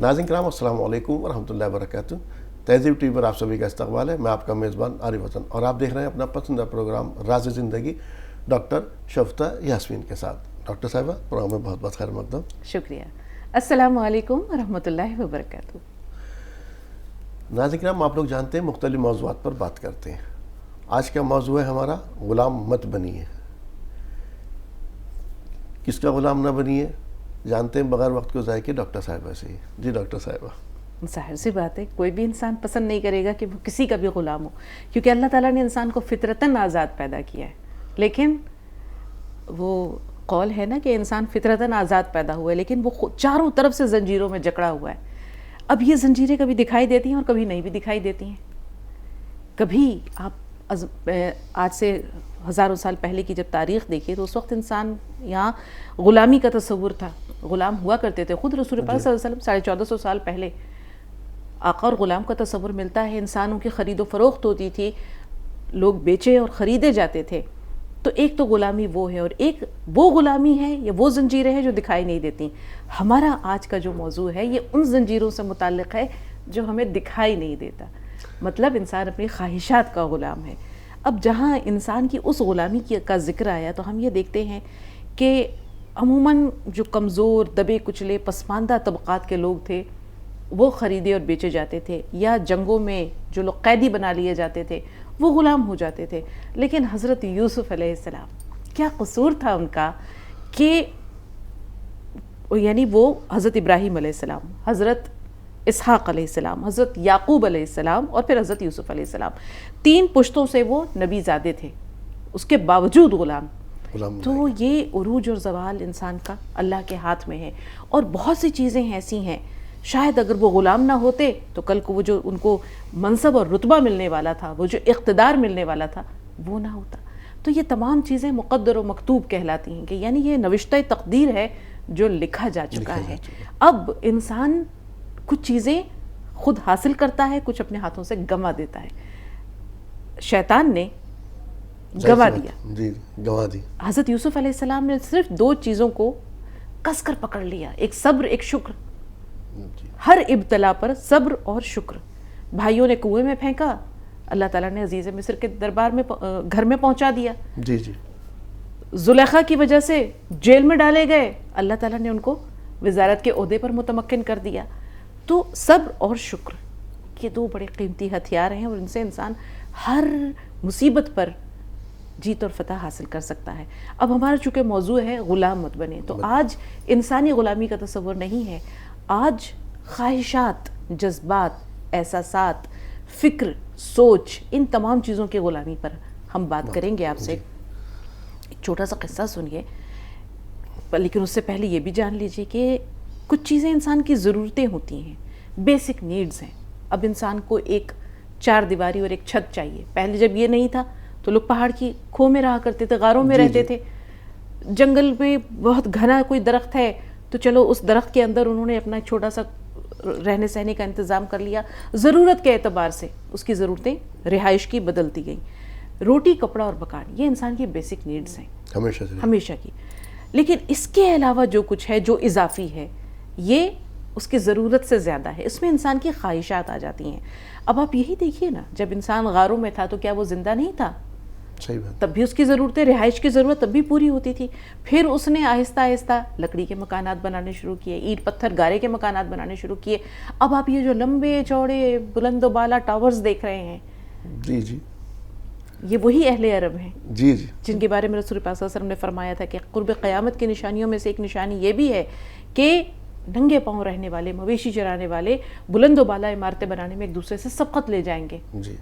ناظرین کرام السلام علیکم ورحمۃ اللہ وبرکاتہ. تہذیب ٹی وی پر آپ سبھی کا استقبال ہے. میں آپ کا میزبان عارف حسن اور آپ دیکھ رہے ہیں اپنا پسندیدہ پروگرام راز زندگی ڈاکٹر شفتہ یاسمین کے ساتھ. ڈاکٹر صاحبہ پروگرام میں بہت بہت خیر مقدم. شکریہ. السلام علیکم ورحمۃ اللہ وبرکاتہ. ناظرین کرام آپ لوگ جانتے ہیں مختلف موضوعات پر بات کرتے ہیں. آج کا موضوع ہے ہمارا غلام مت بنیے. کس کا غلام نہ بنیے جانتے ہیں بغیر وقت کو ضائع کیے ڈاکٹر صاحبہ سے. جی ڈاکٹر صاحبہ. ظاہر سی بات ہے کوئی بھی انسان پسند نہیں کرے گا کہ وہ کسی کا بھی غلام ہو, کیونکہ اللہ تعالیٰ نے انسان کو فطرتاً آزاد پیدا کیا ہے. لیکن وہ قول ہے نا کہ انسان فطرتاً آزاد پیدا ہوا ہے لیکن وہ چاروں طرف سے زنجیروں میں جکڑا ہوا ہے. اب یہ زنجیریں کبھی دکھائی دیتی ہیں اور کبھی نہیں بھی دکھائی دیتی ہیں. کبھی آپ آج سے ہزاروں سال پہلے کی جب تاریخ دیکھیے تو اس وقت انسان یہاں غلامی کا تصور تھا, غلام ہوا کرتے تھے. خود رسول پاک صلی اللہ علیہ وسلم 1450 سال پہلے آقا اور غلام کا تصور ملتا ہے. انسانوں کی خرید و فروخت ہوتی تھی, لوگ بیچے اور خریدے جاتے تھے. تو ایک تو غلامی وہ ہے اور ایک وہ غلامی ہے یا وہ زنجیریں ہیں جو دکھائی نہیں دیتی. ہمارا آج کا جو موضوع ہے یہ ان زنجیروں سے متعلق ہے جو ہمیں دکھائی نہیں دیتا. مطلب انسان اپنی خواہشات کا غلام ہے. اب جہاں انسان کی اس غلامی کا ذکر آیا تو ہم یہ دیکھتے ہیں کہ عموماً جو کمزور دبے کچلے پسماندہ طبقات کے لوگ تھے وہ خریدے اور بیچے جاتے تھے, یا جنگوں میں جو لوگ قیدی بنا لیے جاتے تھے وہ غلام ہو جاتے تھے. لیکن حضرت یوسف علیہ السلام کیا قصور تھا ان کا کہ یعنی وہ حضرت ابراہیم علیہ السلام, حضرت اسحاق علیہ السلام, حضرت یعقوب علیہ السلام اور پھر حضرت یوسف علیہ السلام, 3 پشتوں سے وہ نبی زادے تھے, اس کے باوجود غلام. تو یہ عروج اور زوال انسان کا اللہ کے ہاتھ میں ہے. اور بہت سی چیزیں ایسی ہیں شاید اگر وہ غلام نہ ہوتے تو کل کو وہ جو ان کو منصب اور رتبہ ملنے والا تھا, وہ جو اقتدار ملنے والا تھا وہ نہ ہوتا. تو یہ تمام چیزیں مقدر و مکتوب کہلاتی ہیں کہ یعنی یہ نوشتہ تقدیر ہے جو لکھا جا چکا ہے. اب انسان کچھ چیزیں خود حاصل کرتا ہے, کچھ اپنے ہاتھوں سے گنوا دیتا ہے. شیطان نے گنوا دیا. جی گنوا دی. حضرت یوسف علیہ السلام نے صرف 2 چیزوں کو کس کر پکڑ لیا, ایک صبر ایک شکر. ہر ابتلا پر صبر اور شکر. بھائیوں نے کنویں میں پھینکا, اللہ تعالیٰ نے عزیز مصر کے دربار میں گھر میں پہنچا دیا. جی جی. زلیخا کی وجہ سے جیل میں ڈالے گئے, اللہ تعالیٰ نے ان کو وزارت کے عہدے پر متمکن کر دیا. تو صبر اور شکر یہ 2 بڑے قیمتی ہتھیار ہیں اور ان سے انسان ہر مصیبت پر جیت اور فتح حاصل کر سکتا ہے. اب ہمارا چونکہ موضوع ہے غلام مت بنے, تو آج انسانی غلامی کا تصور نہیں ہے. آج خواہشات, جذبات, احساسات, فکر, سوچ, ان تمام چیزوں کی غلامی پر ہم بات کریں گے آپ سے. ایک چھوٹا سا قصہ سنیے, لیکن اس سے پہلے یہ بھی جان لیجئے کہ کچھ چیزیں انسان کی ضرورتیں ہوتی ہیں, بیسک نیڈز ہیں. اب انسان کو ایک 4 دیواری اور ایک چھت چاہیے. پہلے جب یہ نہیں تھا تو لوگ پہاڑ کی کھو میں رہا کرتے تھے, غاروں میں رہتے تھے. جنگل میں بہت گھنا کوئی درخت ہے تو چلو اس درخت کے اندر انہوں نے اپنا ایک چھوٹا سا رہنے سہنے کا انتظام کر لیا. ضرورت کے اعتبار سے اس کی ضرورتیں رہائش کی بدلتی گئیں. روٹی کپڑا اور مکان یہ انسان کی بیسک نیڈز ہیں ہمیشہ کی. لیکن اس کے علاوہ جو کچھ ہے جو اضافی ہے یہ اس کی ضرورت سے زیادہ ہے, اس میں انسان کی خواہشات آ جاتی ہیں. اب آپ یہی دیکھیے نا, جب انسان غاروں میں تھا تو کیا وہ زندہ نہیں تھا؟ تب بھی اس کی ضرورتیں, رہائش کی ضرورت تب بھی پوری ہوتی تھی. پھر اس نے آہستہ آہستہ لکڑی کے مکانات بنانے شروع کیے, اینٹ پتھر گارے کے مکانات بنانے شروع کیے. اب آپ یہ جو لمبے چوڑے بلند و بالا ٹاورز دیکھ رہے ہیں, جی جی, یہ وہی اہل عرب ہیں جی جی جن کے بارے میں رسول پاک صلی اللہ علیہ وسلم نے فرمایا تھا کہ قرب قیامت کی نشانیوں میں سے ایک نشانی یہ بھی ہے کہ ننگے پاؤں رہنے والے, مویشی چرانے والے بلند و بالا عمارتیں بنانے میں ایک دوسرے سے سبقت لے جائیں گے. جی.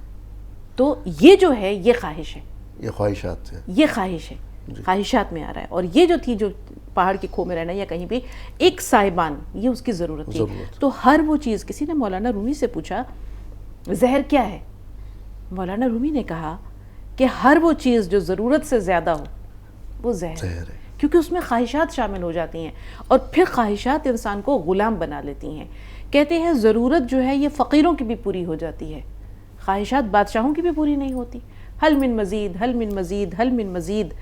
تو یہ جو ہے یہ خواہش ہے, یہ خواہشات ہے, یہ خواہش ہے, خواہشات میں آ رہا ہے. اور یہ جو تھی جو پہاڑ کی کھو میں رہنا یا کہیں بھی ایک سائبان, یہ اس کی ضرورت تھی. تو ہر وہ چیز, کسی نے مولانا رومی سے پوچھا زہر کیا ہے, مولانا رومی نے کہا کہ ہر وہ چیز جو ضرورت سے زیادہ ہو وہ زہر ہے, کیونکہ اس میں خواہشات شامل ہو جاتی ہیں اور پھر خواہشات انسان کو غلام بنا لیتی ہیں. کہتے ہیں ضرورت جو ہے یہ فقیروں کی بھی پوری ہو جاتی ہے, خواہشات بادشاہوں کی بھی پوری نہیں ہوتی. حل من مزید, حل من مزید, حل من مزید.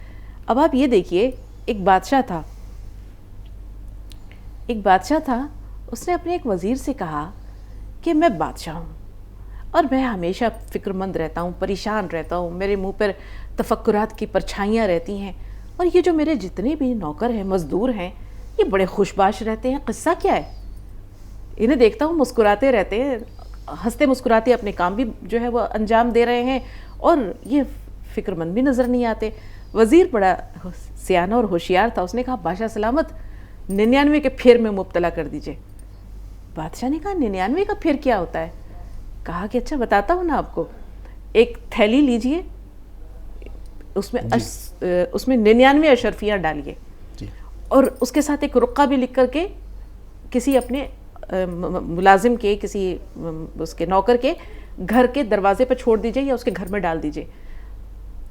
اب آپ یہ دیکھیے, ایک بادشاہ تھا اس نے اپنے ایک وزیر سے کہا کہ میں بادشاہ ہوں اور میں ہمیشہ فکر مند رہتا ہوں، پریشان رہتا ہوں، میرے منہ پر تفکرات کی پرچھائیاں رہتی ہیں، اور یہ جو میرے جتنے بھی نوکر ہیں، مزدور ہیں، یہ بڑے خوش باش رہتے ہیں، قصہ کیا ہے؟ انہیں دیکھتا ہوں مسکراتے رہتے ہیں، ہنستے مسکراتے اپنے کام بھی جو ہے وہ انجام دے رہے ہیں، اور یہ فکر مند بھی نظر نہیں آتے۔ وزیر بڑا سیانہ اور ہوشیار تھا، اس نے کہا بادشاہ سلامت 99 کے پھیر میں مبتلا کر دیجئے۔ بادشاہ نے کہا 99 کا پھیر کیا ہوتا ہے؟ کہا کہ اچھا بتاتا ہوں نا آپ کو، ایک تھیلی لیجئے، اس میں 99 اشرفیاں ڈالیے، اور اس کے ساتھ ایک رقعہ بھی لکھ کر کے کسی اپنے ملازم کے، کسی اس کے نوکر کے گھر کے دروازے پر چھوڑ دیجئے یا اس کے گھر میں ڈال دیجئے۔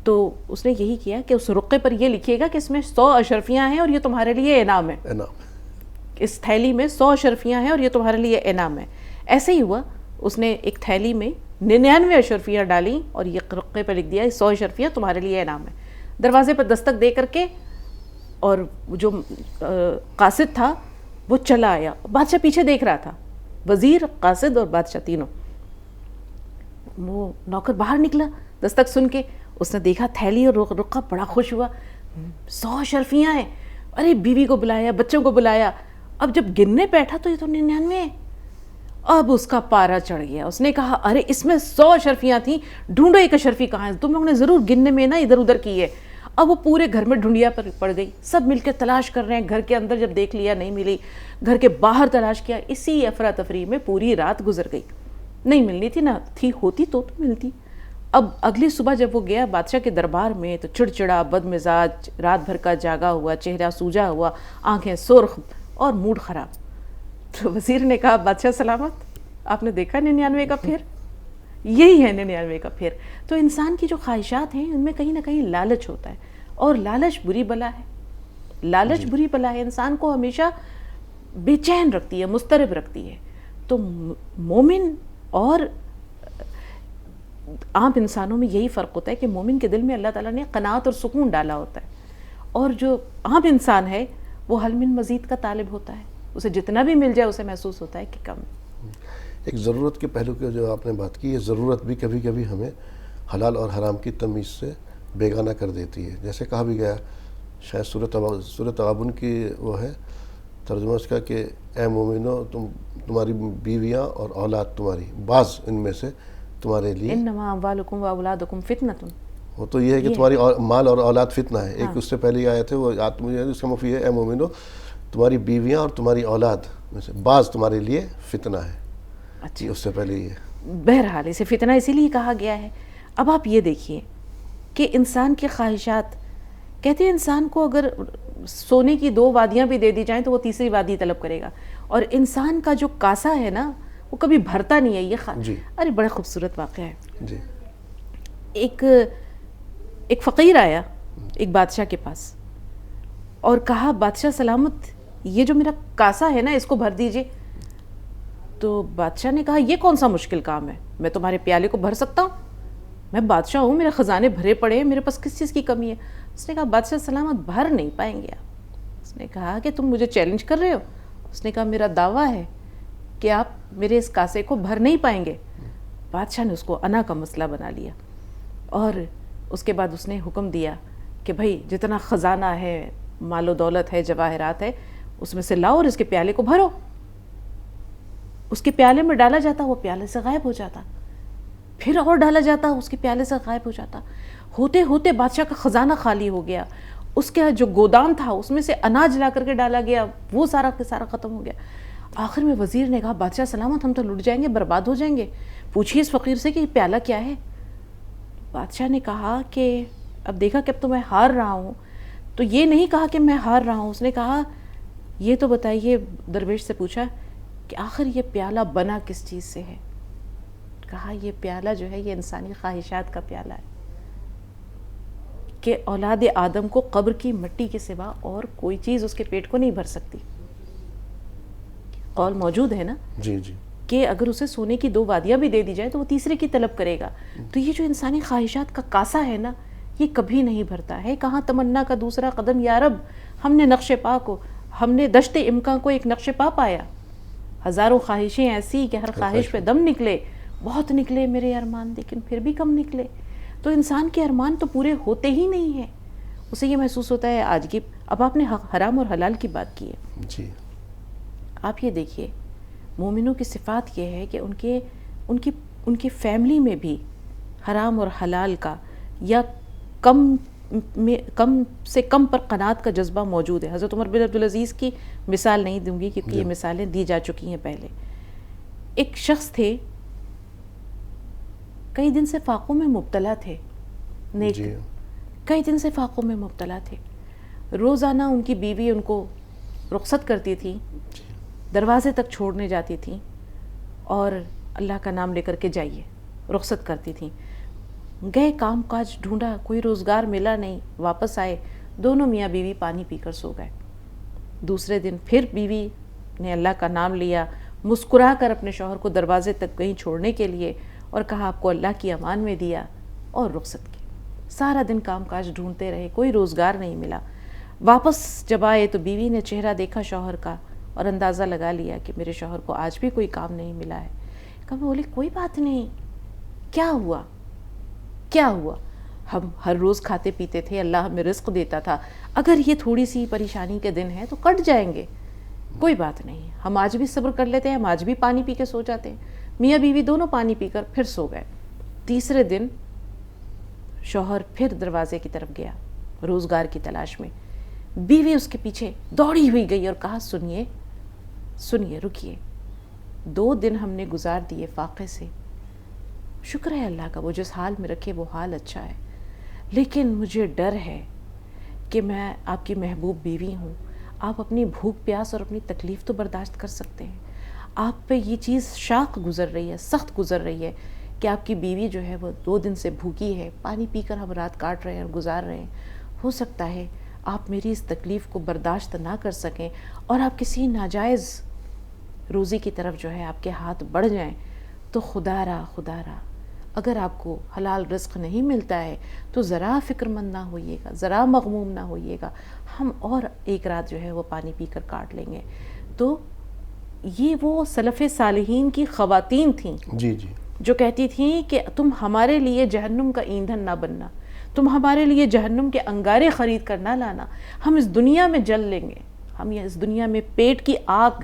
تو اس نے یہی کیا کہ اس رقعے پر یہ لکھیے گا کہ اس میں 100 اشرفیاں ہیں اور یہ تمہارے لیے انعام ہے، اس تھیلی میں 100 اشرفیاں ہیں اور یہ تمہارے لیے انعام ہے۔ ایسے ہی ہوا، اس نے ایک تھیلی میں 99 اشرفیاں ڈالیں اور یہ رقعے پر لکھ دیا 100 اشرفیاں تمہارے لیے انعام ہے۔ دروازے پر دستک دے کر کے، اور جو قاصد تھا وہ چلا آیا، بادشاہ پیچھے دیکھ رہا تھا، وزیر، قاصد اور بادشاہ تینوں۔ وہ نوکر باہر نکلا دستک سن کے، اس نے دیکھا تھیلی اور رقعہ، بڑا خوش ہوا، 100 اشرفیاں ہیں، ارے بیوی کو بلایا، بچوں کو بلایا۔ اب جب گننے بیٹھا تو یہ تو 99 ہے۔ اب اس کا پارا چڑھ گیا، اس نے کہا ارے اس میں 100 اشرفیاں تھیں، ڈھونڈو ایک اشرفی کہاں ہے، تم لوگوں نے ضرور گننے میں نا ادھر ادھر کی ہے۔ اب وہ پورے گھر میں ڈھونڈیا پر پڑ گئی، سب مل کے تلاش کر رہے ہیں، گھر کے اندر جب دیکھ لیا نہیں ملی، گھر کے باہر تلاش کیا، اسی افراتفری میں پوری رات گزر گئی، نہیں ملنی تھی، نہ تھی، ہوتی تو ملتی۔ اب اگلی صبح جب وہ گیا بادشاہ کے دربار میں تو چڑچڑا، بد مزاج، رات بھر کا جاگا ہوا، چہرہ سوجا ہوا، آنکھیں سرخ اور موڈ خراب۔ تو وزیر نے کہا بادشاہ سلامت، آپ نے دیکھا 99 کا پھیر؟ یہی ہے 99 کا پھیر۔ تو انسان کی جو خواہشات ہیں ان میں کہیں نہ کہیں لالچ ہوتا ہے، اور لالچ بری بلا ہے، لالچ بری بلا ہے، انسان کو ہمیشہ بے چین رکھتی ہے، مضطرب رکھتی ہے۔ تو مومن اور عام انسانوں میں یہی فرق ہوتا ہے کہ مومن کے دل میں اللہ تعالیٰ نے قناعت اور سکون ڈالا ہوتا ہے، اور جو عام انسان ہے وہ حل من مزید کا طالب ہوتا ہے، اسے جتنا بھی مل جائے اسے محسوس ہوتا ہے کہ کم۔ ایک ضرورت کے پہلو کی جو آپ نے بات کی، یہ ضرورت بھی کبھی کبھی ہمیں حلال اور حرام کی تمیز سے بیگانہ کر دیتی ہے۔ جیسے کہا بھی گیا، شاید سورۃ تغابن کی وہ ہے ترجمہ اس کا کہ اے مومنو، تمہاری بیویاں اور اولاد تمہاری، بعض ان میں سے تمہارے لیے، انما اموالکم و اولادکم فتنۃ، وہ تو یہ ہے کہ تمہاری مال اور اولاد فتنہ ہے۔ ایک اس سے پہلے آیت ہے، وہ اس کا مفہوم ہے اے مومنو، تمہاری بیویاں اور تمہاری اولاد میں سے بعض تمہارے لیے فتنہ ہے۔ اچھا، اس سے پہلے یہ بہرحال اسے فتنہ اسی لیے کہا گیا ہے۔ اب آپ یہ دیکھیے کہ انسان کی خواہشات، کہتے ہیں انسان کو اگر سونے کی 2 وادیاں بھی دے دی جائیں تو وہ تیسری وادی طلب کرے گا، اور انسان کا جو کاسا ہے نا وہ کبھی بھرتا نہیں ہے۔ یہ جی، ارے بڑا خوبصورت واقعہ ہے۔ جی، ایک فقیر آیا ایک بادشاہ کے پاس اور کہا بادشاہ سلامت، یہ جو میرا کاسا ہے نا اس کو بھر دیجئے۔ تو بادشاہ نے کہا یہ کون سا مشکل کام ہے، میں تمہارے پیالے کو بھر سکتا ہوں، میں بادشاہ ہوں، میرے خزانے بھرے پڑے ہیں، میرے پاس کس چیز کی کمی ہے۔ اس نے کہا بادشاہ سلامت بھر نہیں پائیں گے آپ۔ اس نے کہا کہ تم مجھے چیلنج کر رہے ہو؟ اس نے کہا میرا دعویٰ ہے کہ آپ میرے اس کاسے کو بھر نہیں پائیں گے۔ بادشاہ نے اس کو انا کا مسئلہ بنا لیا، اور اس کے بعد اس نے حکم دیا کہ بھائی جتنا خزانہ ہے، مال و دولت ہے، جواہرات ہے، اس میں سے لاؤ اور اس کے پیالے کو بھرو۔ اس کے پیالے میں ڈالا جاتا، وہ پیالے سے غائب ہو جاتا، پھر اور ڈالا جاتا، اس کے پیالے سے غائب ہو جاتا۔ ہوتے ہوتے بادشاہ کا خزانہ خالی ہو گیا، اس کا جو گودام تھا اس میں سے اناج لا کر کے ڈالا گیا، وہ سارا کا سارا ختم ہو گیا۔ آخر میں وزیر نے کہا بادشاہ سلامت، ہم تو لٹ جائیں گے، برباد ہو جائیں گے، پوچھیے اس فقیر سے کہ یہ پیالہ کیا ہے۔ بادشاہ نے کہا کہ اب دیکھا کہ اب تو میں ہار رہا ہوں، تو یہ نہیں کہا کہ میں ہار رہا ہوں، اس نے کہا یہ تو بتائیے، درویش سے پوچھا کہ آخر یہ پیالہ بنا کس چیز سے ہے؟ کہا یہ پیالہ جو ہے یہ انسانی خواہشات کا پیالہ ہے، کہ اولاد آدم کو قبر کی مٹی کے سوا اور کوئی چیز اس کے پیٹ کو نہیں بھر سکتی۔ قول موجود ہے نا، جی جی، کہ اگر اسے سونے کی 2 وادیاں بھی دے دی جائے تو وہ تیسرے کی طلب کرے گا۔ تو یہ جو انسانی خواہشات کا کاسا ہے نا، یہ کبھی نہیں بھرتا ہے۔ کہاں تمنا کا دوسرا قدم یا رب، ہم نے نقش پا کو، ہم نے دشت امکان کو ایک نقش پا پایا، ہزاروں خواہشیں ایسی کہ ہر خواہش پہ دم نکلے، بہت نکلے میرے ارمان لیکن پھر بھی کم نکلے. تو انسان کے ارمان تو پورے ہوتے ہی نہیں ہیں. اسے یہ محسوس ہوتا ہے آج کی. اب آپ نے حرام اور حلال کی بات کی ہے جی. آپ یہ دیکھیے مومنوں کی صفات یہ ہے کہ ان کی فیملی میں بھی حرام اور حلال کا یا کم سے کم پر قناعت کا جذبہ موجود ہے. حضرت عمر بن عبدالعزیز کی مثال نہیں دوں گی کیونکہ یہ مثالیں دی جا چکی ہیں پہلے. ایک شخص تھے کئی دن سے فاقوں میں مبتلا تھے، نیک کئی دن سے فاقوں میں مبتلا تھے. روزانہ ان کی بیوی ان کو رخصت کرتی تھی، دروازے تک چھوڑنے جاتی تھی اور اللہ کا نام لے کر کے جائیے، رخصت کرتی تھیں. گئے کام کاج ڈھونڈا، کوئی روزگار ملا نہیں، واپس آئے، دونوں میاں بیوی پانی پی کر سو گئے. دوسرے دن پھر بیوی نے اللہ کا نام لیا، مسکرا کر اپنے شوہر کو دروازے تک کہیں چھوڑنے کے لیے اور کہا آپ کو اللہ کی امان میں دیا اور رخصت کی. سارا دن کام کاج ڈھونڈتے رہے، کوئی روزگار نہیں ملا. واپس جب آئے تو بیوی نے چہرہ دیکھا شوہر کا اور اندازہ لگا لیا کہ میرے شوہر کو آج بھی کوئی کام نہیں ملا ہے. کہا بولے کوئی بات نہیں، کیا ہوا؟ ہم ہر روز کھاتے پیتے تھے، اللہ ہمیں رزق دیتا تھا، اگر یہ تھوڑی سی پریشانی کے دن ہیں تو کٹ جائیں گے، کوئی بات نہیں، ہم آج بھی صبر کر لیتے ہیں، ہم آج بھی پانی پی کے سو جاتے ہیں. میاں بیوی دونوں پانی پی کر پھر سو گئے. تیسرے دن شوہر پھر دروازے کی طرف گیا روزگار کی تلاش میں. بیوی اس کے پیچھے دوڑی ہوئی گئی اور کہا سنیے رکیے، 2 دن ہم نے گزار دیے فاقے سے، شکر ہے اللہ کا، وہ جس حال میں رکھے وہ حال اچھا ہے، لیکن مجھے ڈر ہے کہ میں آپ کی محبوب بیوی ہوں، آپ اپنی بھوک پیاس اور اپنی تکلیف تو برداشت کر سکتے ہیں، آپ پہ یہ چیز شاق گزر رہی ہے، سخت گزر رہی ہے کہ آپ کی بیوی جو ہے وہ 2 دن سے بھوکی ہے، پانی پی کر ہم رات کاٹ رہے ہیں اور گزار رہے ہیں، ہو سکتا ہے آپ میری اس تکلیف کو برداشت نہ کر سکیں اور آپ کسی ناجائز روزی کی طرف جو ہے آپ کے ہاتھ بڑھ جائیں، تو خدا را اگر آپ کو حلال رزق نہیں ملتا ہے تو ذرا فکر مند نہ ہوئیے گا، ذرا مغموم نہ ہوئیے گا، ہم اور ایک رات جو ہے وہ پانی پی کر کاٹ لیں گے. تو یہ وہ سلف صالحین کی خواتین تھیں جو کہتی تھیں کہ تم ہمارے لیے جہنم کا ایندھن نہ بننا، تم ہمارے لیے جہنم کے انگارے خرید کر نہ لانا، ہم اس دنیا میں جل لیں گے، ہم اس دنیا میں پیٹ کی آگ،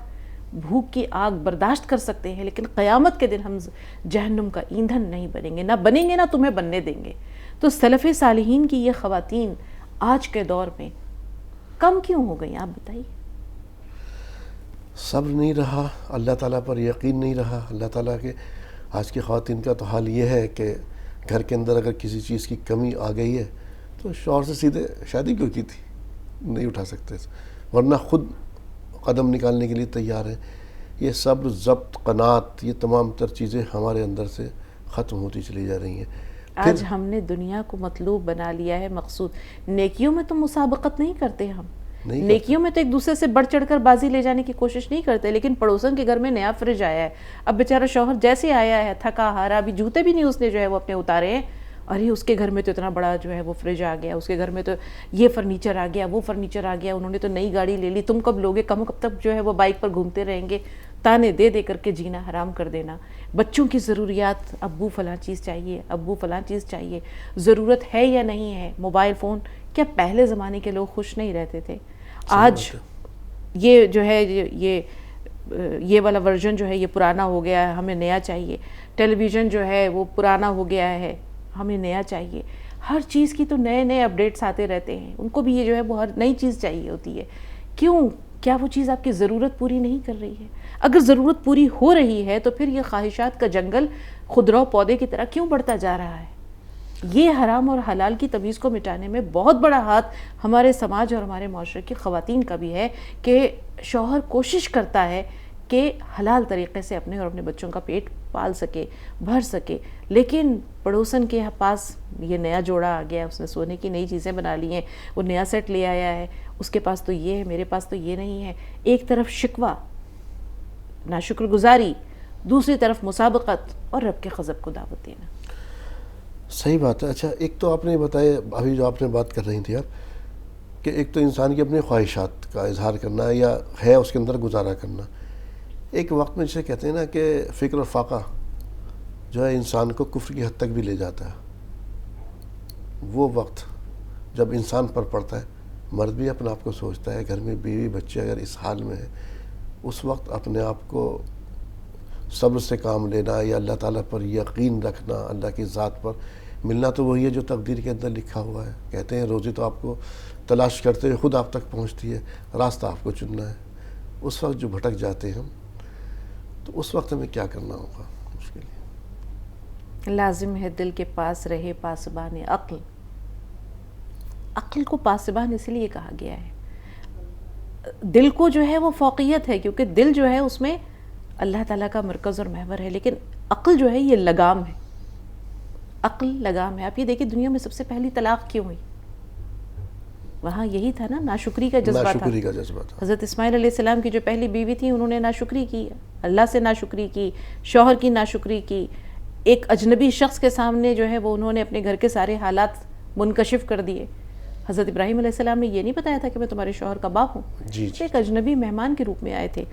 بھوک کی آگ برداشت کر سکتے ہیں، لیکن قیامت کے دن ہم جہنم کا ایندھن نہیں بنیں گے، نہ بنیں گے نہ تمہیں بننے دیں گے. تو سلف صالحین کی یہ خواتین آج کے دور میں کم کیوں ہو گئیں؟ آپ بتائیے. صبر نہیں رہا، اللہ تعالیٰ پر یقین نہیں رہا. اللہ تعالیٰ کے آج کی خواتین کا تو حال یہ ہے کہ گھر کے اندر اگر کسی چیز کی کمی آ گئی ہے تو شوہر سے سیدھے شادی کیوں کی تھی، نہیں اٹھا سکتے، ورنہ خود قدم نکالنے کے لیے تیار ہیں. یہ صبر، ضبط، قناعت، یہ تمام تر چیزیں ہمارے اندر سے ختم ہوتی چلی جا رہی ہیں. آج ہم نے دنیا کو مطلوب بنا لیا ہے، مقصود. نیکیوں میں تو مسابقت نہیں کرتے، ہم نیکیوں میں تو ایک دوسرے سے بڑھ چڑھ کر بازی لے جانے کی کوشش نہیں کرتے، لیکن پڑوسن کے گھر میں نیا فریج آیا ہے، اب بیچارہ شوہر جیسے آیا ہے تھکا ہارا، ابھی جوتے بھی نہیں اس نے جو ہے وہ اپنے اتارے ہیں، ارے اس کے گھر میں تو اتنا بڑا جو ہے وہ فریج آ گیا، اس کے گھر میں تو یہ فرنیچر آ گیا، وہ فرنیچر آ گیا، انہوں نے تو نئی گاڑی لے لی، تم کب لوگے، کب تک جو ہے وہ بائک پر گھومتے رہیں گے. تانے دے دے کر کے جینا حرام کر دینا. بچوں کی ضروریات، ابو فلاں چیز چاہیے، ابو فلاں چیز چاہیے، ضرورت ہے یا نہیں ہے. موبائل فون، کیا پہلے زمانے کے لوگ خوش نہیں رہتے تھے؟ آج یہ جو ہے یہ والا ورژن جو ہے یہ پرانا ہو گیا ہے، ہمیں نیا چاہیے. ٹیلی ویژن جو ہے وہ پرانا ہو گیا ہے، ہمیں نیا چاہیے. ہر چیز کی تو نئے اپڈیٹس آتے رہتے ہیں، ان کو بھی یہ جو ہے وہ ہر نئی چیز چاہیے ہوتی ہے. کیوں؟ کیا وہ چیز آپ کی ضرورت پوری نہیں کر رہی ہے؟ اگر ضرورت پوری ہو رہی ہے تو پھر یہ خواہشات کا جنگل خودرو پودے کی طرح کیوں بڑھتا جا رہا ہے؟ یہ حرام اور حلال کی تمیز کو مٹانے میں بہت بڑا ہاتھ ہمارے سماج اور ہمارے معاشرے کی خواتین کا بھی ہے کہ شوہر کوشش کرتا ہے کہ حلال طریقے سے اپنے اور اپنے بچوں کا پیٹ پال سکے، بھر سکے، لیکن پڑوسن کے پاس یہ نیا جوڑا آ گیا، اس نے سونے کی نئی چیزیں بنا لی ہیں، وہ نیا سیٹ لے آیا ہے، اس کے پاس تو یہ ہے، میرے پاس تو یہ نہیں ہے. ایک طرف شکوہ، ناشکر گزاری، دوسری طرف مسابقت اور رب کے غضب کو دعوت دینا. صحیح بات ہے. اچھا، ایک تو آپ نے بتایا ابھی جو آپ نے بات کر رہی تھی یار، کہ ایک تو انسان کی اپنی خواہشات کا اظہار کرنا یا ہے اس کے اندر گزارا کرنا، ایک وقت میں جسے کہتے ہیں نا کہ فکر اور فاقہ جو ہے انسان کو کفر کی حد تک بھی لے جاتا ہے. وہ وقت جب انسان پر پڑتا ہے، مرد بھی اپنے آپ کو سوچتا ہے، گھر میں بیوی بچے اگر اس حال میں ہے، اس وقت اپنے آپ کو صبر سے کام لینا یا اللہ تعالیٰ پر یقین رکھنا، اللہ کی ذات پر ملنا تو وہی ہے جو تقدیر کے اندر لکھا ہوا ہے. کہتے ہیں روزی تو آپ کو تلاش کرتے ہوئے خود آپ تک پہنچتی ہے، راستہ آپ کو چننا ہے. اس وقت جو بھٹک جاتے ہیں ہم، تو اس وقت ہمیں کیا کرنا ہوگا اس کے لیے؟ لازم ہے دل کے پاس رہے پاسبان عقل. عقل کو پاسبان اس لیے کہا گیا ہے. دل کو جو ہے وہ فوقیت ہے، کیونکہ دل جو ہے اس میں اللہ تعالیٰ کا مرکز اور محور ہے، لیکن عقل جو ہے یہ لگام ہے. عقل لگام ہے. آپ یہ دیکھیں دنیا میں سب سے پہلی طلاق کیوں ہوئی؟ وہاں یہی تھا نا، ناشکری کا جذبہ تھا. ناشکری کا جذبہ تھا. حضرت اسماعیل علیہ السلام کی جو پہلی بیوی تھی انہوں نے ناشکری کی، اللہ سے ناشکری کی، شوہر کی ناشکری کی. ایک اجنبی شخص کے سامنے جو ہے وہ انہوں نے اپنے گھر کے سارے حالات منکشف کر دیے. حضرت ابراہیم علیہ السلام نے یہ نہیں بتایا تھا کہ میں تمہارے شوہر کا باپ ہوں. جی ایک اجنبی مہمان کے روپ میں آئے تھے.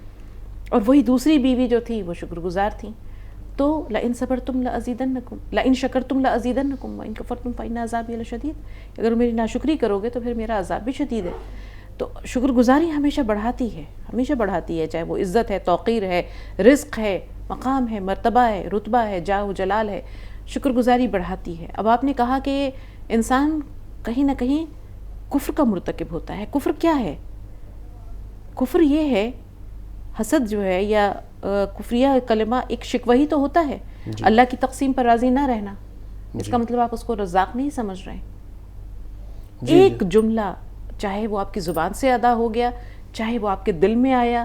اور وہی دوسری بیوی جو تھی وہ شکر گزار تھیں. تو لئن صبرتم لازیدنکم لئن شکرتم لازیدنکم وئن کفرتم فإن عذابی لشدید. اگر میری ناشکری کرو گے تو پھر میرا عذاب بھی شدید ہے. تو شکر گزاری ہمیشہ بڑھاتی ہے، ہمیشہ بڑھاتی ہے، چاہے وہ عزت ہے، توقیر ہے، رزق ہے، مقام ہے، مرتبہ ہے، رتبہ ہے، جاہ و جلال ہے. شکر گزاری بڑھاتی ہے. اب آپ نے کہا کہ انسان کہیں نہ کہیں کفر کا مرتکب ہوتا ہے. کفر کیا ہے؟ کفر یہ ہے، حسد جو ہے یا کفریہ کلمہ ایک شکوہ ہی تو ہوتا ہے. اللہ کی تقسیم پر راضی نہ رہنا. اس کا مطلب آپ اس کو رزاق نہیں سمجھ رہے ہیں. ایک جملہ چاہے وہ آپ کی زبان سے ادا ہو گیا، چاہے وہ آپ کے دل میں آیا،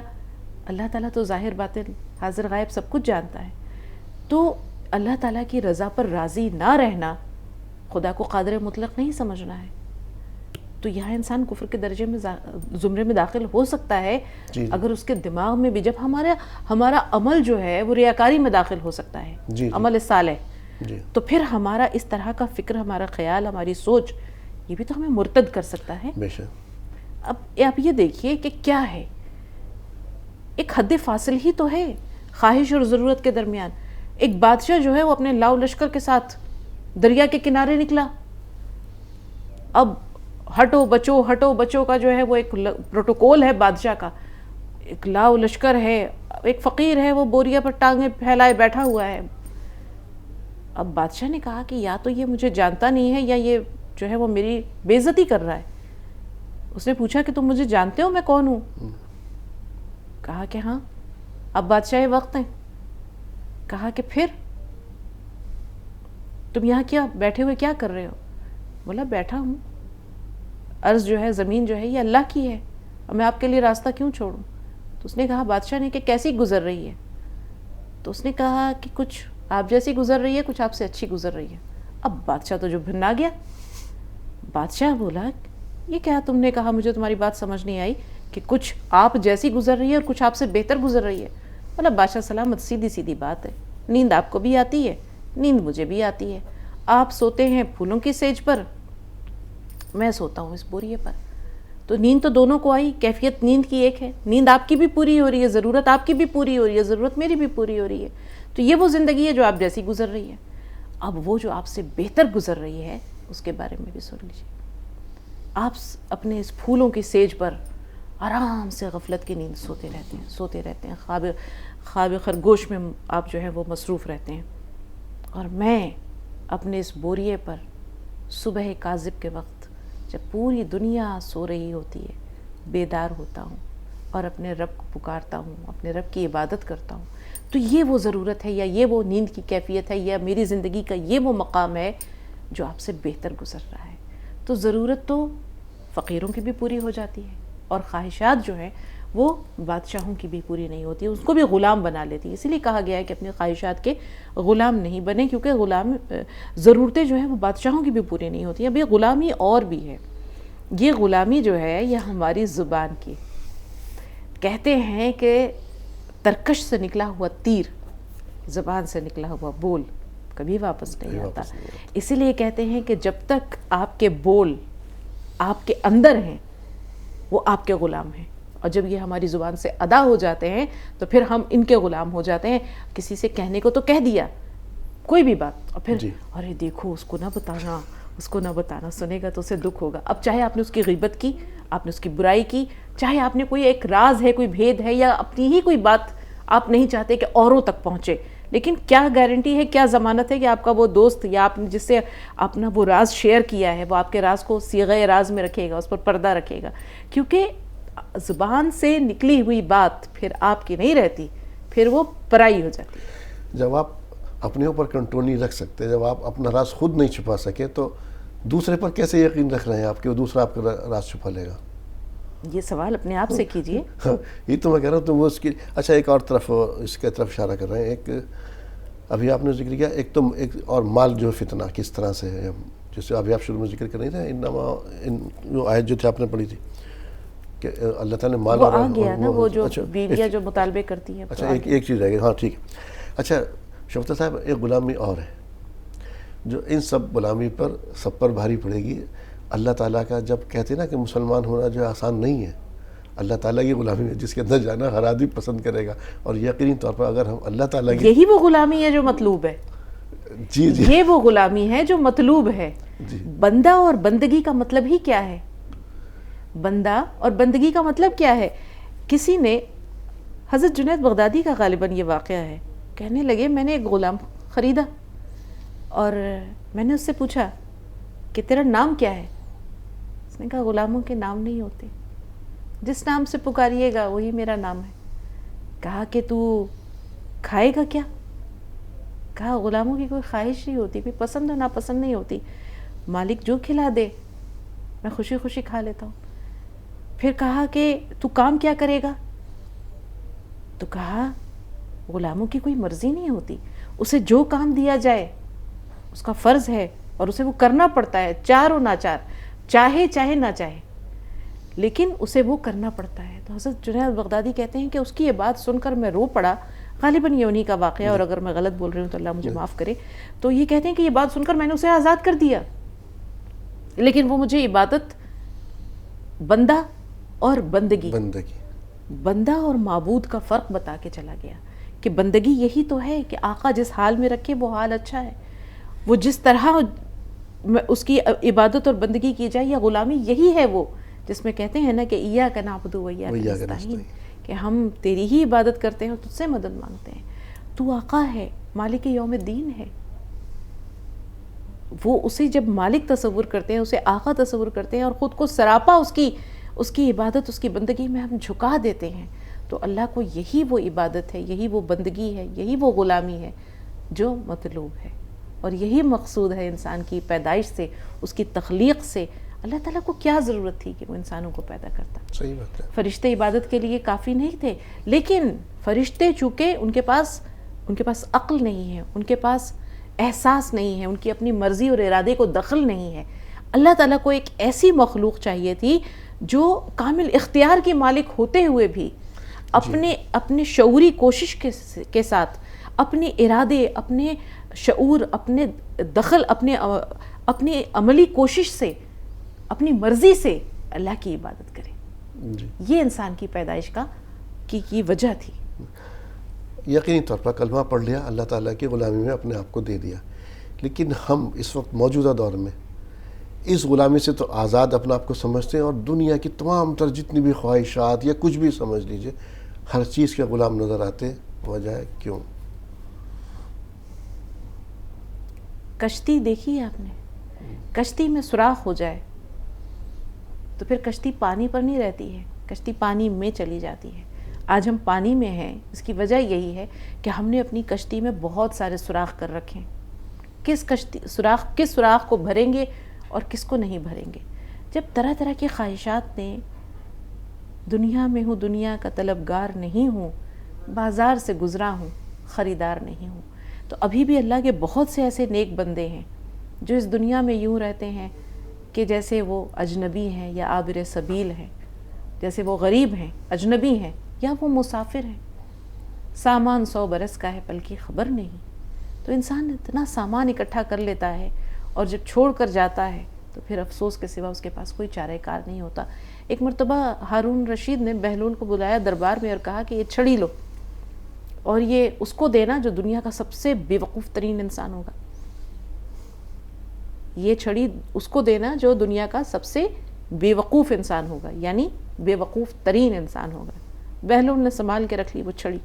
اللہ تعالیٰ تو ظاہر باطن حاضر غائب سب کچھ جانتا ہے. تو اللہ تعالیٰ کی رضا پر راضی نہ رہنا خدا کو قادر مطلق نہیں سمجھنا ہے. تو یہاں انسان کفر کے درجے میں زمرے میں داخل ہو سکتا ہے اگر اس کے دماغ میں بھی، جب ہمارا عمل جو ہے وہ ریاکاری میں داخل ہو سکتا ہے، عمل صالح، تو پھر ہمارا اس طرح کا فکر، ہمارا خیال، ہماری سوچ، یہ بھی تو ہمیں مرتد کر سکتا ہے. اب آپ یہ دیکھیے کہ کیا ہے، ایک حد فاصل ہی تو ہے خواہش اور ضرورت کے درمیان. ایک بادشاہ جو ہے وہ اپنے لاؤ لشکر کے ساتھ دریا کے کنارے نکلا. اب ہٹو بچو کا جو ہے وہ ایک پروٹوکول ہے بادشاہ کا. ایک لاؤ لشکر ہے، ایک فقیر ہے وہ بوریا پر ٹانگیں پھیلائے بیٹھا ہوا ہے. اب بادشاہ نے کہا کہ یا تو یہ مجھے جانتا نہیں ہے یا یہ جو ہے وہ میری بے عزتی کر رہا ہے. اس نے پوچھا کہ تم مجھے جانتے ہو میں کون ہوں؟ کہا کہ ہاں. اب بادشاہ وقت ہیں. کہا کہ پھر تم یہاں کیا بیٹھے ہوئے کیا کر رہے ہو؟ بولا بیٹھا ہوں، عرض جو ہے زمین جو ہے یہ اللہ کی ہے اور میں آپ کے لیے راستہ کیوں چھوڑوں؟ تو اس نے کہا بادشاہ نے کہ کیسی گزر رہی ہے؟ تو اس نے کہا کہ کچھ آپ جیسی گزر رہی ہے، کچھ آپ سے اچھی گزر رہی ہے. اب بادشاہ تو جو بھنا گیا. بادشاہ بولا یہ کیا تم نے کہا، مجھے تمہاری بات سمجھ نہیں آئی کہ کچھ آپ جیسی گزر رہی ہے اور کچھ آپ سے بہتر گزر رہی ہے. بولا بادشاہ سلامت، سیدھی بات ہے، نیند آپ کو بھی آتی ہے، نیند مجھے بھی آتی ہے. آپ سوتے ہیں پھولوں کی سیج پر، میں سوتا ہوں اس بوریے پر. تو نیند تو دونوں کو آئی، کیفیت نیند کی ایک ہے. نیند آپ کی بھی پوری ہو رہی ہے، ضرورت آپ کی بھی پوری ہو رہی ہے، ضرورت میری بھی پوری ہو رہی ہے. تو یہ وہ زندگی ہے جو آپ جیسی گزر رہی ہے. اب وہ جو آپ سے بہتر گزر رہی ہے اس کے بارے میں بھی سن لیجیے. آپ اپنے اس پھولوں کی سیج پر آرام سے غفلت کی نیند سوتے رہتے ہیں، خواب خرگوش میں آپ جو ہے وہ مصروف رہتے ہیں. اور میں اپنے اس بوریے پر صبح کاذب کے وقت جب پوری دنیا سو رہی ہوتی ہے بیدار ہوتا ہوں اور اپنے رب کو پکارتا ہوں، اپنے رب کی عبادت کرتا ہوں. تو یہ وہ ضرورت ہے یا یہ وہ نیند کی کیفیت ہے یا میری زندگی کا یہ وہ مقام ہے جو آپ سے بہتر گزر رہا ہے. تو ضرورت تو فقیروں کی بھی پوری ہو جاتی ہے اور خواہشات جو ہیں وہ بادشاہوں کی بھی پوری نہیں ہوتی، اس کو بھی غلام بنا لیتی ہے. اسی لیے کہا گیا ہے کہ اپنی خواہشات کے غلام نہیں بنے، کیونکہ غلام ضرورتیں جو ہیں وہ بادشاہوں کی بھی پوری نہیں ہوتی. اب یہ غلامی اور بھی ہے. یہ غلامی جو ہے یہ ہماری زبان کی. کہتے ہیں کہ ترکش سے نکلا ہوا تیر، زبان سے نکلا ہوا بول کبھی واپس نہیں آتا. اسی لیے کہتے ہیں کہ جب تک آپ کے بول آپ کے اندر ہیں وہ آپ کے غلام ہیں، اور جب یہ ہماری زبان سے ادا ہو جاتے ہیں تو پھر ہم ان کے غلام ہو جاتے ہیں. کسی سے کہنے کو تو کہہ دیا کوئی بھی بات, اور پھر ارے دیکھو اس کو نہ بتانا, اس کو نہ بتانا, سنے گا تو اسے دکھ ہوگا. اب چاہے آپ نے اس کی غیبت کی, آپ نے اس کی برائی کی, چاہے آپ نے کوئی ایک راز ہے, کوئی بھید ہے, یا اپنی ہی کوئی بات آپ نہیں چاہتے کہ اوروں تک پہنچے, لیکن کیا گارنٹی ہے, کیا ضمانت ہے کہ آپ کا وہ دوست یا آپ نے جس سے اپنا وہ راز شیئر کیا ہے وہ آپ کے راز کو صیغہ راز میں رکھے گا, اس پر پردہ رکھے گا. کیونکہ زبان سے نکلی ہوئی بات پھر آپ کی نہیں رہتی, پھر وہ پرائی ہو جاتی ہے. جب آپ اپنے اوپر کنٹرول نہیں رکھ سکتے, جب آپ اپنا راز خود نہیں چھپا سکے, تو دوسرے پر کیسے یقین رکھ رہے ہیں آپ کہ وہ دوسرا آپ کا راز چھپا لے گا؟ یہ سوال اپنے آپ سے کیجئے. یہ تو میں کہہ رہا ہوں, تو وہ اس کی اچھا ایک اور طرف اس کے طرف اشارہ کر رہے ہیں. ایک ابھی آپ نے ذکر کیا, ایک تو ایک اور مال جو فتنہ کس طرح سے ہے, جیسے ابھی آپ شروع میں ذکر کر رہے تھے, جو آیت جو تھی آپ نے پڑھی تھی کہ اللہ تعالیٰ نے مال وہ آ گیا نا, وہ جو بیویاں جو مطالبے کرتی ہیں. اچھا ایک چیز رہ گئی, ہاں ٹھیک ہے. اچھا شفتا صاحب, ایک غلامی اور ہے جو ان سب غلامی پر سب پر بھاری پڑے گی. اللہ تعالیٰ کا جب کہتے ہیں نا کہ مسلمان ہونا جو آسان نہیں ہے, اللہ تعالیٰ کی غلامی ہے جس کے اندر جانا ہر آدمی پسند کرے گا, اور یقینی طور پر اگر ہم اللہ تعالیٰ کی, یہی وہ غلامی ہے جو مطلوب ہے. جی جی, یہ وہ غلامی ہے جو مطلوب ہے. بندہ اور بندگی کا مطلب ہی کیا ہے؟ بندہ اور بندگی کا مطلب کیا ہے؟ کسی نے, حضرت جنید بغدادی کا غالباً یہ واقعہ ہے, کہنے لگے میں نے ایک غلام خریدا اور میں نے اس سے پوچھا کہ تیرا نام کیا ہے؟ اس نے کہا غلاموں کے نام نہیں ہوتے, جس نام سے پکاریے گا وہی میرا نام ہے. کہا کہ تو کھائے گا کیا؟ کہا غلاموں کی کوئی خواہش نہیں ہوتی, کوئی پسند و ناپسند نہیں ہوتی, مالک جو کھلا دے میں خوشی خوشی کھا لیتا ہوں. پھر کہا کہ تو کام کیا کرے گا؟ تو کہا غلاموں کی کوئی مرضی نہیں ہوتی, اسے جو کام دیا جائے اس کا فرض ہے اور اسے وہ کرنا پڑتا ہے, چار و ناچار, چاہے چاہے نہ چاہے, لیکن اسے وہ کرنا پڑتا ہے. تو حضرت جنید بغدادی کہتے ہیں کہ اس کی یہ بات سن کر میں رو پڑا. غالباً یہ انہی کا واقعہ, اور اگر میں غلط بول رہی ہوں تو اللہ مجھے معاف کرے. تو یہ کہتے ہیں کہ یہ بات سن کر میں نے اسے آزاد کر دیا, لیکن وہ مجھے عبادت, بندہ اور بندگی, بندہ اور معبود کا فرق بتا کے چلا گیا کہ بندگی یہی تو ہے کہ آقا جس حال میں رکھے وہ حال اچھا ہے, وہ جس طرح اس کی عبادت اور بندگی کی جائے, یا غلامی یہی ہے وہ جس میں کہتے ہیں نا کہ ایاک نعبد و ایاک نستعین, کہ ہم تیری ہی عبادت کرتے ہیں اور تجھ سے مدد مانگتے ہیں. تو آقا ہے, مالک یوم الدین ہے. وہ اسے جب مالک تصور کرتے ہیں, اسے آقا تصور کرتے ہیں, اور خود کو سراپا اس کی عبادت, اس کی بندگی میں ہم جھکا دیتے ہیں, تو اللہ کو یہی وہ عبادت ہے, یہی وہ بندگی ہے, یہی وہ غلامی ہے جو مطلوب ہے. اور یہی مقصود ہے انسان کی پیدائش سے, اس کی تخلیق سے. اللہ تعالیٰ کو کیا ضرورت تھی کہ وہ انسانوں کو پیدا کرتا؟ صحیح بات ہے. فرشتے عبادت کے لیے کافی نہیں تھے, لیکن فرشتے چونکہ ان کے پاس عقل نہیں ہے, ان کے پاس احساس نہیں ہے, ان کی اپنی مرضی اور ارادے کو دخل نہیں ہے. اللہ تعالیٰ کو ایک ایسی مخلوق چاہیے تھی جو کامل اختیار کی مالک ہوتے ہوئے بھی اپنے شعوری کوشش کے ساتھ, اپنے ارادے, اپنے شعور, اپنے دخل, اپنی عملی کوشش سے, اپنی مرضی سے اللہ کی عبادت کرے. یہ انسان کی پیدائش کی وجہ تھی. یقینی طور پر کلمہ پڑھ لیا, اللہ تعالیٰ کی غلامی میں اپنے آپ کو دے دیا, لیکن ہم اس وقت موجودہ دور میں اس غلامی سے تو آزاد اپنا آپ کو سمجھتے ہیں, اور دنیا کی تمام تر جتنی بھی خواہشات یا کچھ بھی سمجھ لیجئے, ہر چیز کے غلام نظر آتے. وجہ ہے کیوں؟ کشتی دیکھی ہے آپ نے, کشتی میں سوراخ ہو جائے تو پھر کشتی پانی پر نہیں رہتی ہے, کشتی پانی میں چلی جاتی ہے. آج ہم پانی میں ہیں, اس کی وجہ یہی ہے کہ ہم نے اپنی کشتی میں بہت سارے سوراخ کر رکھے ہیں. کس سوراخ کو بھریں گے اور کس کو نہیں بھریں گے؟ جب طرح طرح کی خواہشات نے دنیا میں ہوں, دنیا کا طلبگار نہیں ہوں, بازار سے گزرا ہوں, خریدار نہیں ہوں, تو ابھی بھی اللہ کے بہت سے ایسے نیک بندے ہیں جو اس دنیا میں یوں رہتے ہیں کہ جیسے وہ اجنبی ہیں یا عابر سبیل ہیں, جیسے وہ غریب ہیں, اجنبی ہیں, یا وہ مسافر ہیں. سامان 100 برس کا ہے پل کی خبر نہیں. تو انسان اتنا سامان اکٹھا کر لیتا ہے, اور جب چھوڑ کر جاتا ہے تو پھر افسوس کے سوا اس کے پاس کوئی چارہ کار نہیں ہوتا۔ ایک مرتبہ ہارون رشید نے بہلول کو بلایا دربار میں اور کہا کہ یہ چھڑی لو اور یہ اس کو دینا جو دنیا کا سب سے بے وقوف ترین انسان ہوگا، یہ چھڑی اس کو دینا جو دنیا کا سب سے بے وقوف انسان ہوگا، یعنی بے وقوف ترین انسان ہوگا۔ بہلول نے سنبھال کے رکھ لی وہ چھڑی۔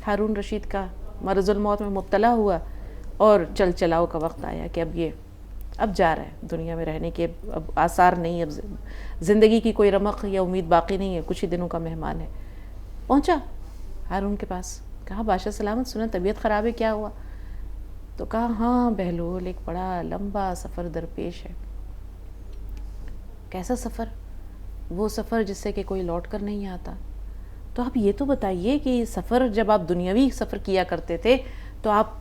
ہارون رشید کا مرض الموت میں مبتلا ہوا اور چل چلاؤ کا وقت آیا کہ اب جا رہا ہے دنیا میں رہنے کے اب آثار نہیں، اب زندگی کی کوئی رمق یا امید باقی نہیں ہے، کچھ ہی دنوں کا مہمان ہے۔ پہنچا ہارون کے پاس، کہا بادشاہ سلامت، سنا طبیعت خراب ہے، کیا ہوا؟ تو کہا ہاں بہلول، ایک بڑا لمبا سفر درپیش ہے۔ کیسا سفر؟ وہ سفر جس سے کہ کوئی لوٹ کر نہیں آتا۔ تو آپ یہ تو بتائیے کہ سفر جب آپ دنیاوی سفر کیا کرتے تھے تو آپ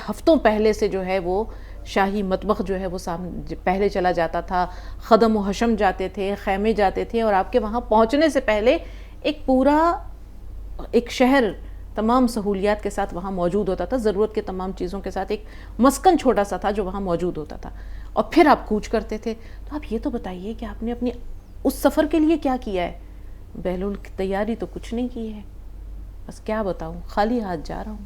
ہفتوں پہلے سے جو ہے وہ شاہی مطبخ جو ہے وہ سامنے پہلے چلا جاتا تھا، خدم و حشم جاتے تھے، خیمے جاتے تھے، اور آپ کے وہاں پہنچنے سے پہلے ایک پورا ایک شہر تمام سہولیات کے ساتھ وہاں موجود ہوتا تھا، ضرورت کے تمام چیزوں کے ساتھ ایک مسکن چھوٹا سا تھا جو وہاں موجود ہوتا تھا، اور پھر آپ کوچ کرتے تھے۔ تو آپ یہ تو بتائیے کہ آپ نے اپنی اس سفر کے لیے کیا کیا ہے؟ بہلول کی تیاری تو کچھ نہیں کی ہے، بس کیا بتاؤں، خالی ہاتھ جا رہا ہوں۔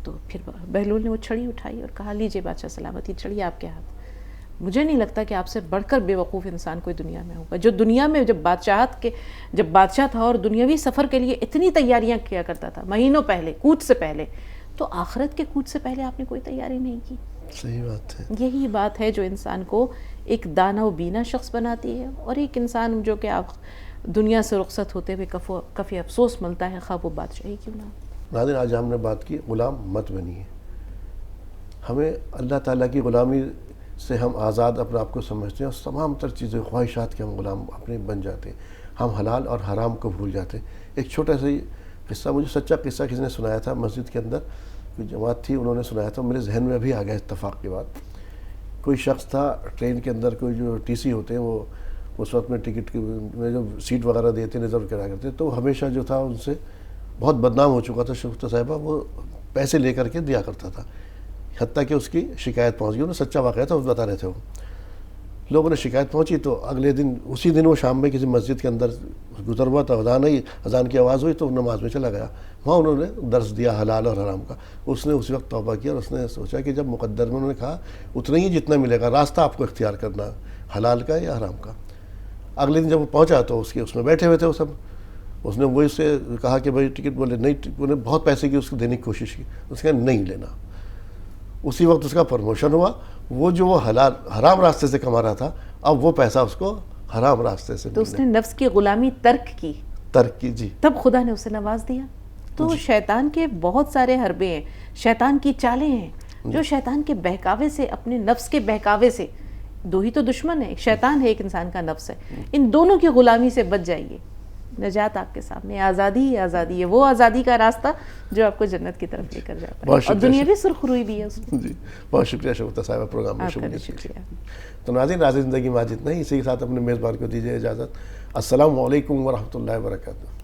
تو پھر بہلول نے وہ چھڑی اٹھائی اور کہا لیجئے بادشاہ سلامت، یہ چھڑی آپ کے ہاتھ۔ مجھے نہیں لگتا کہ آپ سے بڑھ کر بے وقوف انسان کوئی دنیا میں ہوگا، جو دنیا میں جب بادشاہ تھا اور دنیاوی سفر کے لیے اتنی تیاریاں کیا کرتا تھا مہینوں پہلے، کوچ سے پہلے، تو آخرت کے کوچ سے پہلے آپ نے کوئی تیاری نہیں کی۔ صحیح بات ہے۔ یہی بات ہے جو انسان کو ایک دانا و بینا شخص بناتی ہے، اور ایک انسان جو کہ آپ دنیا سے رخصت ہوتے ہوئے کفی افسوس ملتا ہے، خواہ وہ بادشاہی کیوں نہ۔ ناظرین، آج ہم نے بات کی غلام مت بنیے، ہمیں اللہ تعالیٰ کی غلامی سے ہم آزاد اپنے آپ کو سمجھتے ہیں، اور تمام تر چیزیں خواہشات کے ہم غلام اپنے بن جاتے ہیں، ہم حلال اور حرام کو بھول جاتے ہیں۔ ایک چھوٹا سا قصہ، مجھے سچا قصہ کسی نے سنایا تھا، مسجد کے اندر کوئی جماعت تھی، انہوں نے سنایا تھا، میرے ذہن میں ابھی آ گیا اتفاق کے بعد۔ کوئی شخص تھا ٹرین کے اندر، کوئی جو ٹی سی ہوتے ہیں وہ اس وقت میں ٹکٹ میں جو سیٹ وغیرہ دیتے ریزرو کرا کرتے، تو ہمیشہ جو تھا ان سے بہت بدنام ہو چکا تھا شفتا صاحبہ، وہ پیسے لے کر کے دیا کرتا تھا، حتیٰ کہ اس کی شکایت پہنچ گئی، انہیں سچا واقعہ تھا، بتا رہے تھے وہ لوگوں نے شکایت پہنچی، تو اگلے دن اسی دن وہ شام میں کسی مسجد کے اندر گزر ہوا تھا، اذان کی آواز ہوئی تو نماز میں چلا گیا، وہاں انہوں نے درس دیا حلال اور حرام کا۔ اس نے اسی وقت توبہ کیا اور اس نے سوچا کہ جب مقدر میں انہوں نے کہا اتنا ہی جتنا ملے گا، راستہ آپ کو اختیار کرنا حلال کا یا حرام کا۔ اگلے دن جب وہ پہنچا تو اس میں بیٹھے ہوئے تھے وہ سب، اس نے وہی سے کہا کہ بھائی ٹکٹ، بولے نہیں، انہوں نے بہت پیسے کی اس کو دینے کی کوشش کی، اس نے کہا نہیں لینا۔ اسی وقت اس کا پروموشن ہوا، وہ جو وہ حرام راستے سے کما رہا تھا، اب وہ پیسہ اس کو حرام راستے سے تو اس نے نفس کی غلامی ترک کی، جی، تب خدا نے اسے نواز دیا۔ تو شیطان کے بہت سارے حربے ہیں، شیطان کی چالیں ہیں، جو شیطان کے بہکاوے سے، اپنے نفس کے بہکاوے سے، دو ہی تو دشمن ہیں، ایک شیطان ہے، ایک انسان کا نفس ہے، ان دونوں کی غلامی سے بچ جائیے، نجات آپ کے سامنے، آزادی ہی آزادی ہے، وہ آزادی کا راستہ جو آپ کو جنت کی طرف لے کر جاتا ہے، اور دنیا بھی سرخروئی بھی ہے اس میں۔ جی، بہت شکریہ شگفتہ صاحبہ پروگرام میں شمولیت کے لیے۔ تو ناظرین، راز زندگی میں آج اتنا ہی، اسی کے ساتھ اپنے میزبان کو دیجیے اجازت۔ السلام علیکم ورحمۃ اللہ وبرکاتہ۔